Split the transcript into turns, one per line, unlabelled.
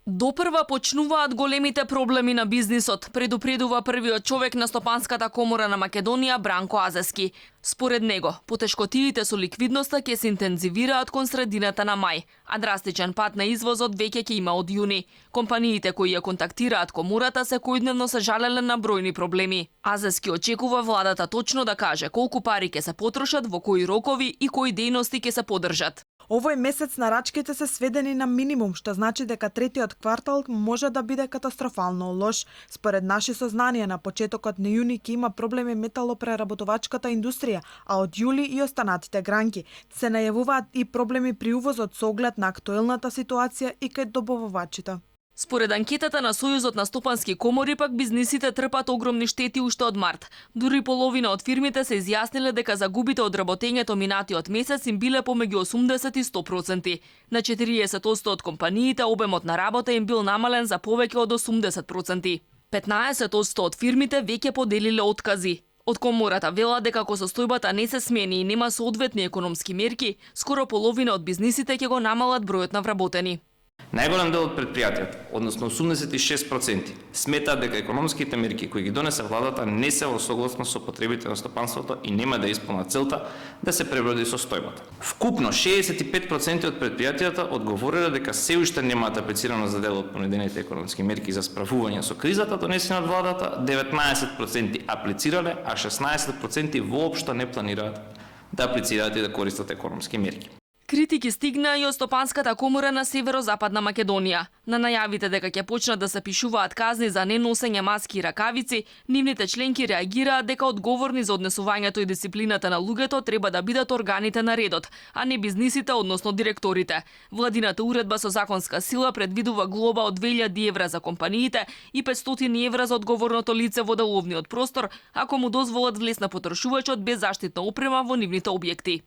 Допрва почнуваат големите проблеми на бизнисот, предупредува првиот човек на Стопанската комора на Македонија Бранко Азески. Според него, потешкотиите со ликвидноста ќе се интензивираат кон средината на мај, а драстичен пат на извозот веќе ќе има од јуни. Компаниите кои ја контактираат комората секојдневно се жалеле на бројни проблеми. Азески очекува владата точно да каже колку пари ќе се потрошат, во кои рокови и кои дејности ќе се подржат.
Овој месец нарачките се сведени на минимум, што значи дека третиот квартал може да биде катастрофално лош. Според наши сознанија, на почетокот на јуни ќе има проблеми металопреработувачката индустрија, а од јули и останатите гранки. Се најавуваат и проблеми при увозот со оглед на актуелната ситуација и кај добавувачите.
Според анкетата на Сојузот на стопански комори, пак бизнисите трпат огромни штети уште од март. Дури половина од фирмите се изјасниле дека загубите од работењето минатиот месец им биле помеѓу 80 и 100%. На 40% од компаниите обемот на работа им бил намален за повеќе од 80%. 15% од фирмите веќе поделиле откази. Од комората велат дека ако состојбата не се смени и нема соодветни економски мерки, скоро половина од бизнисите ќе го намалат бројот на вработени.
Најголем дел од предпријатијата, односно 86%, сметаат дека економските мерки кои ги донесе владата не се во согласност со потребите на стопанството и нема да исполнат целта да се преброди состојбата. Вкупно 65% од предпријатијата одговориле дека се уште немаат аплицирано за дел од понудените економски мерки за справување со кризата донесени од владата, 19% аплицирале, а 16% воопшто не планираат да аплицираат и да користат економски мерки.
Критики стигна и од Стопанската комора на Северозападна Македонија. На најавите дека ќе почнат да се пишуваат казни за неносење маски и ракавици, нивните членки реагираат дека одговорни за однесувањето и дисциплината на луѓето треба да бидат органите на редот, а не бизнисите, односно директорите. Владината уредба со законска сила предвидува глоба од 2000 евра за компаниите и 500 евра за одговорното лице во деловниот простор, ако му дозволат влез на потрошувачот без заштитна опрема во нивните објекти.